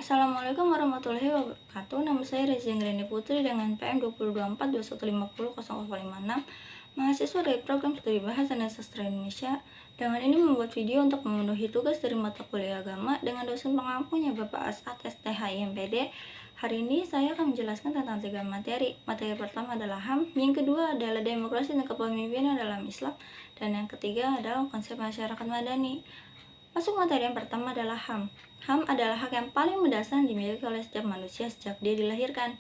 Assalamualaikum warahmatullahi wabarakatuh. Nama saya Rezi Anggreni Putri dengan PM 2024-2150-0056, mahasiswa dari program studi Bahasa dan Sastra Indonesia. Dengan ini membuat video untuk memenuhi tugas dari mata kuliah agama dengan dosen pengampunya Bapak As'ad STHIMPD. Hari ini saya akan menjelaskan tentang 3 materi. Materi pertama adalah HAM, yang kedua adalah demokrasi dan kepemimpinan dalam Islam, dan yang ketiga adalah konsep masyarakat madani. Masuk materi yang pertama adalah HAM. HAM adalah hak yang paling mendasar yang dimiliki oleh setiap manusia sejak dia dilahirkan.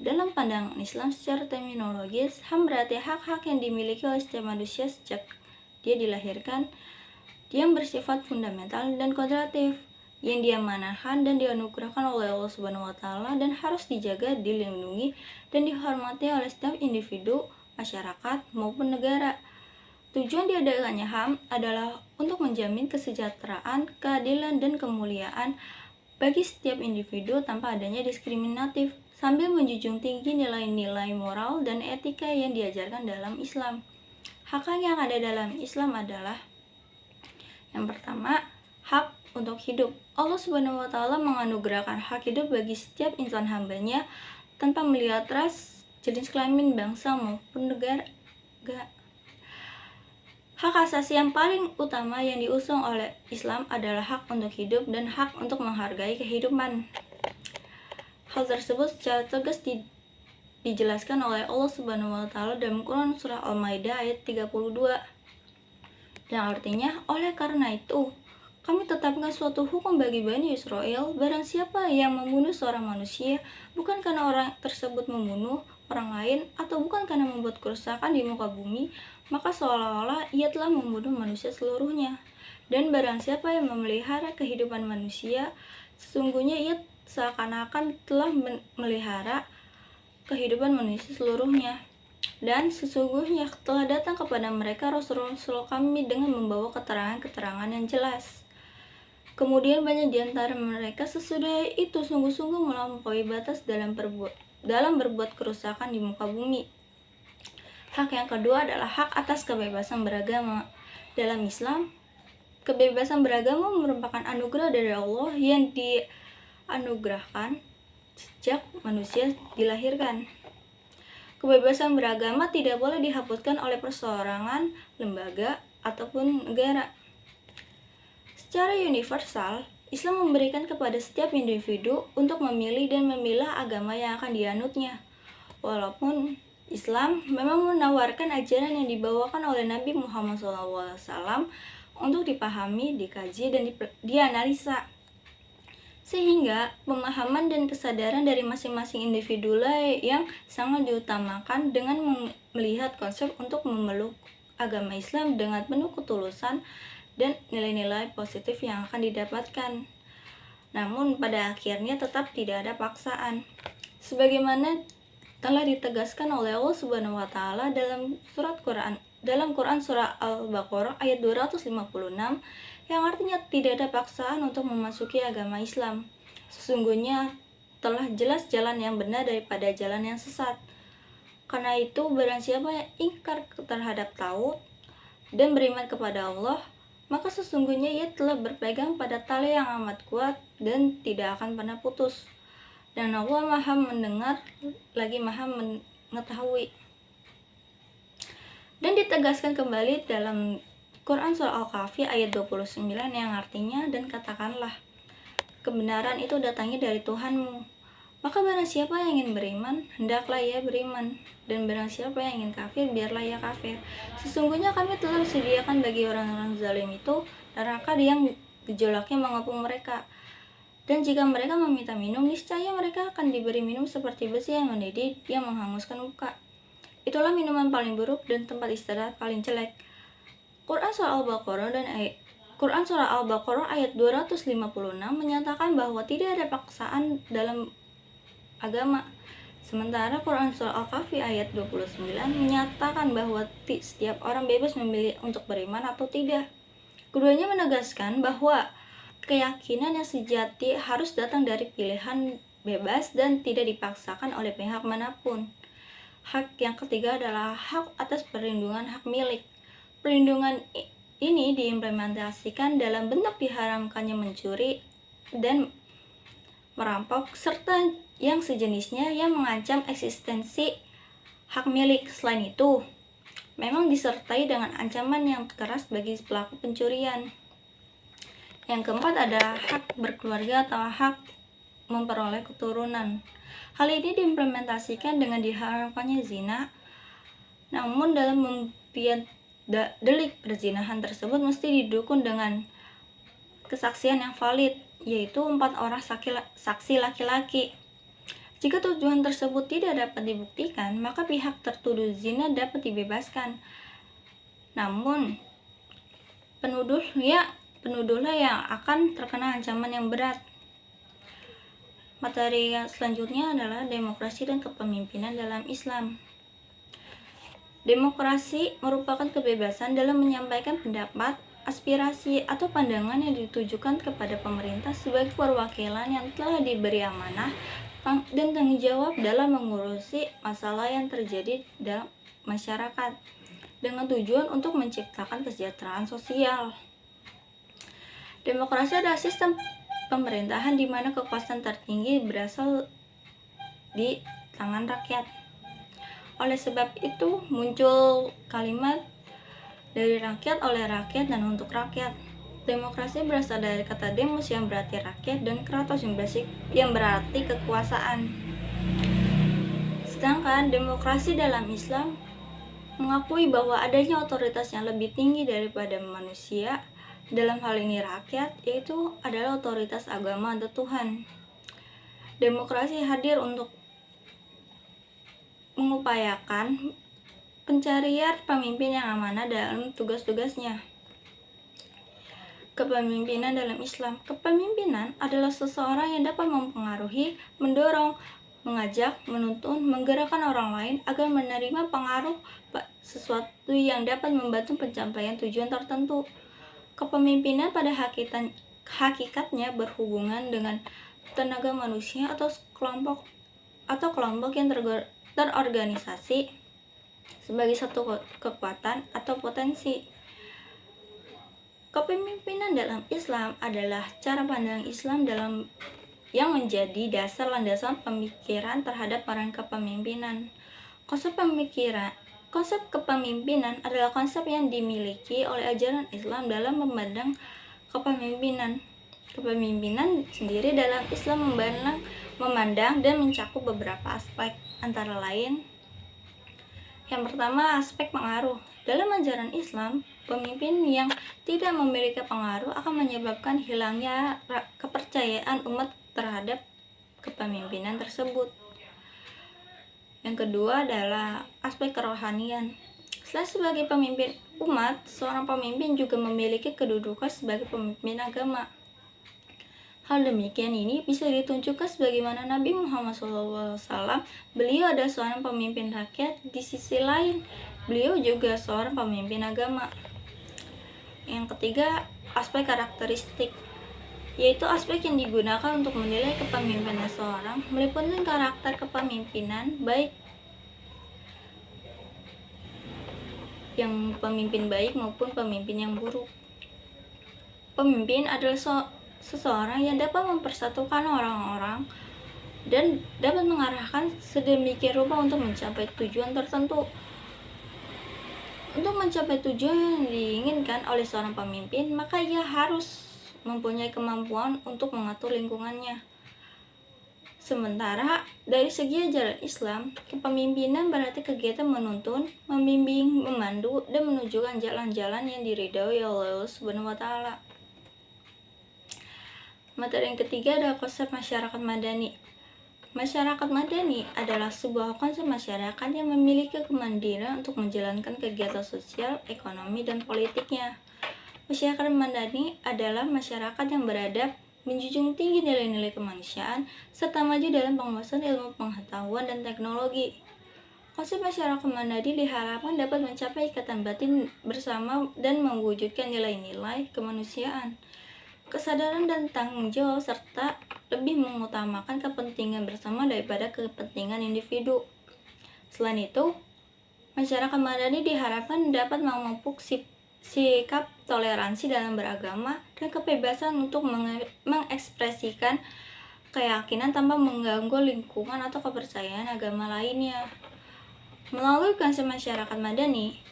Dalam pandangan Islam secara terminologis, HAM berarti hak-hak yang dimiliki oleh setiap manusia sejak dia dilahirkan, yang bersifat fundamental dan kodratif, yang diamanahkan dan dianugerahkan oleh Allah Subhanahu wa Ta'ala dan harus dijaga, dilindungi, dan dihormati oleh setiap individu, masyarakat, maupun negara. Tujuan diadakannya HAM adalah untuk menjamin kesejahteraan, keadilan, dan kemuliaan bagi setiap individu tanpa adanya diskriminatif, sambil menjunjung tinggi nilai-nilai moral dan etika yang diajarkan dalam Islam. Hak yang ada dalam Islam adalah: yang pertama, hak untuk hidup. Allah Subhanahu wa Ta'ala menganugerahkan hak hidup bagi setiap insan hambanya tanpa melihat ras, jenis kelamin, bangsa, maupun negara. Hak asasi yang paling utama yang diusung oleh Islam adalah hak untuk hidup dan hak untuk menghargai kehidupan. Hal tersebut secara tegas dijelaskan oleh Allah Subhanahu wa Ta'ala dalam Quran surah Al-Maidah ayat 32, yang artinya, oleh karena itu kami tetapkan suatu hukum bagi Bani Israel, barang siapa yang membunuh seorang manusia bukan karena orang tersebut membunuh orang lain atau bukan karena membuat kerusakan di muka bumi, maka seolah-olah ia telah membunuh manusia seluruhnya. Dan barang siapa yang memelihara kehidupan manusia, sesungguhnya ia seakan-akan telah memelihara kehidupan manusia seluruhnya. Dan sesungguhnya telah datang kepada mereka Rasul-Rasul kami dengan membawa keterangan-keterangan yang jelas. Kemudian banyak di antara mereka sesudah itu sungguh-sungguh melampaui batas dalam berbuat kerusakan di muka bumi. Hak yang kedua adalah hak atas kebebasan beragama. Dalam Islam, kebebasan beragama merupakan anugerah dari Allah yang dianugerahkan sejak manusia dilahirkan. Kebebasan beragama tidak boleh dihapuskan oleh perseorangan, lembaga, ataupun negara. Secara universal, Islam memberikan kepada setiap individu untuk memilih dan memilah agama yang akan dianutnya. Walaupun Islam memang menawarkan ajaran yang dibawakan oleh Nabi Muhammad SAW untuk dipahami, dikaji, dan dianalisa, sehingga pemahaman dan kesadaran dari masing-masing individu lah yang sangat diutamakan dengan melihat konsep untuk memeluk agama Islam dengan penuh ketulusan dan nilai-nilai positif yang akan didapatkan. Namun pada akhirnya tetap tidak ada paksaan, sebagaimana telah ditegaskan oleh Allah Subhanahu wa Ta'ala dalam Quran surah Al-Baqarah ayat 256, yang artinya tidak ada paksaan untuk memasuki agama Islam. Sesungguhnya telah jelas jalan yang benar daripada jalan yang sesat. Karena itu barang siapa yang ingkar terhadap tauhid dan beriman kepada Allah, maka sesungguhnya ia telah berpegang pada tali yang amat kuat dan tidak akan pernah putus. Dan Allah Maha mendengar lagi Maha mengetahui. Dan ditegaskan kembali dalam Quran surah Al-Kahfi ayat 29, yang artinya, dan katakanlah, kebenaran itu datangnya dari Tuhanmu. Maka barang siapa yang ingin beriman, hendaklah ia beriman, dan barang siapa yang ingin kafir, biarlah ia kafir. Sesungguhnya kami telah sediakan bagi orang-orang zalim itu neraka yang gejolaknya mengepung mereka. Dan jika mereka meminta minum, niscaya mereka akan diberi minum seperti besi yang mendidih yang menghanguskan muka. Itulah minuman paling buruk dan tempat istirahat paling jelek. Quran surah Al-Baqarah ayat 256 menyatakan bahwa tidak ada paksaan dalam agama. Sementara Quran surah Al-Kahfi ayat 29 menyatakan bahwa setiap orang bebas memilih untuk beriman atau tidak. Keduanya menegaskan bahwa keyakinan yang sejati harus datang dari pilihan bebas dan tidak dipaksakan oleh pihak manapun. Hak yang ketiga adalah hak atas perlindungan hak milik. Perlindungan ini diimplementasikan dalam bentuk diharamkannya mencuri dan merampok, serta yang sejenisnya yang mengancam eksistensi hak milik. Selain itu, memang disertai dengan ancaman yang keras bagi pelaku pencurian. Yang keempat ada hak berkeluarga atau hak memperoleh keturunan. Hal ini diimplementasikan dengan diharamkannya zina. Namun dalam pembuktian delik perzinahan tersebut mesti didukung dengan kesaksian yang valid, yaitu 4 orang saksi laki-laki. Jika tujuan tersebut tidak dapat dibuktikan, maka pihak tertuduh zina dapat dibebaskan. Namun, penuduhlah yang akan terkena ancaman yang berat. Materi yang selanjutnya adalah demokrasi dan kepemimpinan dalam Islam. Demokrasi merupakan kebebasan dalam menyampaikan pendapat, aspirasi, atau pandangan yang ditujukan kepada pemerintah sebagai perwakilan yang telah diberi amanah dan tanggung jawab dalam mengurusi masalah yang terjadi dalam masyarakat dengan tujuan untuk menciptakan kesejahteraan sosial. Demokrasi adalah sistem pemerintahan di mana kekuasaan tertinggi berasal di tangan rakyat. Oleh sebab itu, muncul kalimat dari rakyat, oleh rakyat, dan untuk rakyat. Demokrasi berasal dari kata demos yang berarti rakyat dan kratos yang berarti kekuasaan. Sedangkan demokrasi dalam Islam mengakui bahwa adanya otoritas yang lebih tinggi daripada manusia, dalam hal ini rakyat, yaitu adalah otoritas agama atau Tuhan. Demokrasi hadir untuk mengupayakan pencarian pemimpin yang amanah dalam tugas-tugasnya. Kepemimpinan dalam Islam. Kepemimpinan adalah seseorang yang dapat mempengaruhi, mendorong, mengajak, menuntun, menggerakkan orang lain agar menerima pengaruh sesuatu yang dapat membantu pencapaian tujuan tertentu. Kepemimpinan pada hakikatnya berhubungan dengan tenaga manusia atau kelompok yang terorganisasi sebagai satu kekuatan atau potensi. Kepemimpinan dalam Islam adalah cara pandang Islam yang menjadi dasar landasan pemikiran terhadap peran kepemimpinan. Konsep kepemimpinan adalah konsep yang dimiliki oleh ajaran Islam dalam memandang kepemimpinan. Kepemimpinan sendiri dalam Islam memandang dan mencakup beberapa aspek, antara lain yang pertama, aspek pengaruh. Dalam ajaran Islam, pemimpin yang tidak memiliki pengaruh akan menyebabkan hilangnya kepercayaan umat terhadap kepemimpinan tersebut. Yang kedua adalah aspek kerohanian. Selain sebagai pemimpin umat, seorang pemimpin juga memiliki kedudukan sebagai pemimpin agama. Hal demikian ini bisa ditunjukkan sebagaimana Nabi Muhammad SAW. Beliau adalah seorang pemimpin rakyat, di sisi lain beliau juga seorang pemimpin agama. Yang ketiga, aspek karakteristik, yaitu aspek yang digunakan untuk menilai kepemimpinan seorang, meliputi karakter kepemimpinan, baik yang pemimpin baik maupun pemimpin yang buruk. Pemimpin adalah seseorang yang dapat mempersatukan orang-orang dan dapat mengarahkan sedemikian rupa untuk mencapai tujuan tertentu. Untuk mencapai tujuan yang diinginkan oleh seorang pemimpin, maka ia harus mempunyai kemampuan untuk mengatur lingkungannya. Sementara dari segi ajaran Islam, kepemimpinan berarti kegiatan menuntun, membimbing, memandu, dan menunjukkan jalan-jalan yang diridhoi Allah Subhanahu wa Ta'ala. Materi yang ketiga adalah konsep masyarakat madani. Masyarakat madani adalah sebuah konsep masyarakat yang memiliki kemandirian untuk menjalankan kegiatan sosial, ekonomi, dan politiknya. Masyarakat madani adalah masyarakat yang beradab, menjunjung tinggi nilai-nilai kemanusiaan, serta maju dalam penguasaan ilmu pengetahuan dan teknologi. Konsep masyarakat madani diharapkan dapat mencapai ikatan batin bersama dan mewujudkan nilai-nilai kemanusiaan, kesadaran dan tanggung jawab, serta lebih mengutamakan kepentingan bersama daripada kepentingan individu. Selain itu, masyarakat madani diharapkan dapat memupuk sikap toleransi dalam beragama dan kebebasan untuk mengekspresikan keyakinan tanpa mengganggu lingkungan atau kepercayaan agama lainnya. Melalui konsep masyarakat madani,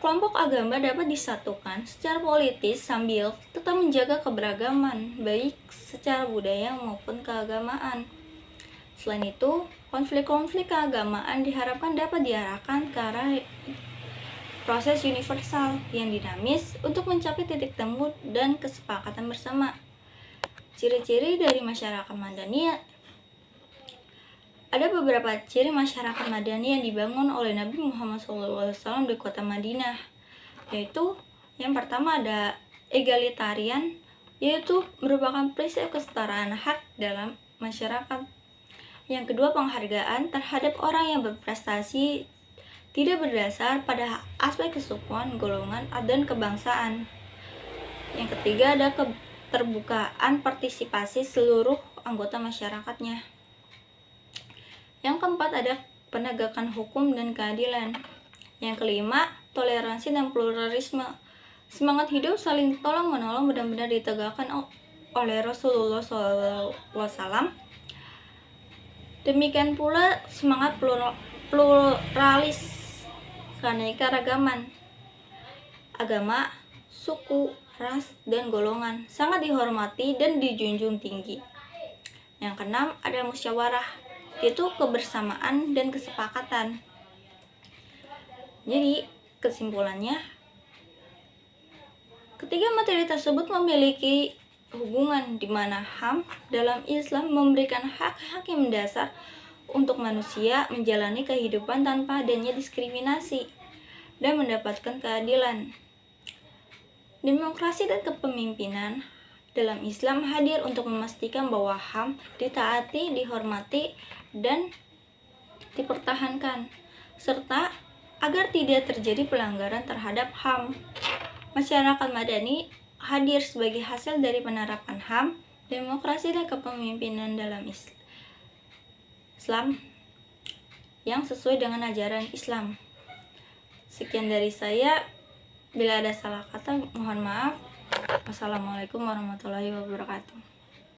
kelompok agama dapat disatukan secara politis sambil tetap menjaga keberagaman, baik secara budaya maupun keagamaan. Selain itu, konflik-konflik keagamaan diharapkan dapat diarahkan ke arah proses universal yang dinamis untuk mencapai titik temu dan kesepakatan bersama. Ciri-ciri dari masyarakat madani. Ada beberapa ciri masyarakat madani yang dibangun oleh Nabi Muhammad SAW di kota Madinah, yaitu yang pertama ada egalitarian, yaitu merupakan prinsip kesetaraan hak dalam masyarakat. Yang kedua, penghargaan terhadap orang yang berprestasi tidak berdasar pada aspek kesukuan, golongan, dan kebangsaan. Yang ketiga, ada keterbukaan partisipasi seluruh anggota masyarakatnya. Yang keempat, ada penegakan hukum dan keadilan. Yang kelima, toleransi dan pluralisme. Semangat hidup saling tolong-menolong benar-benar ditegakkan oleh Rasulullah SAW. Demikian pula semangat pluralis, keanekaragaman agama, suku, ras, dan golongan sangat dihormati dan dijunjung tinggi. Yang keenam, ada musyawarah, yaitu kebersamaan dan kesepakatan. Jadi, kesimpulannya, ketiga materi tersebut memiliki hubungan di mana HAM dalam Islam memberikan hak-hak yang mendasar untuk manusia menjalani kehidupan tanpa adanya diskriminasi dan mendapatkan keadilan. Demokrasi dan kepemimpinan dalam Islam hadir untuk memastikan bahwa HAM ditaati, dihormati, dan dipertahankan, serta agar tidak terjadi pelanggaran terhadap HAM. Masyarakat madani hadir sebagai hasil dari penerapan HAM, demokrasi dan kepemimpinan dalam Islam yang sesuai dengan ajaran Islam. Sekian dari saya. Bila ada salah kata, mohon maaf. Wassalamualaikum warahmatullahi wabarakatuh.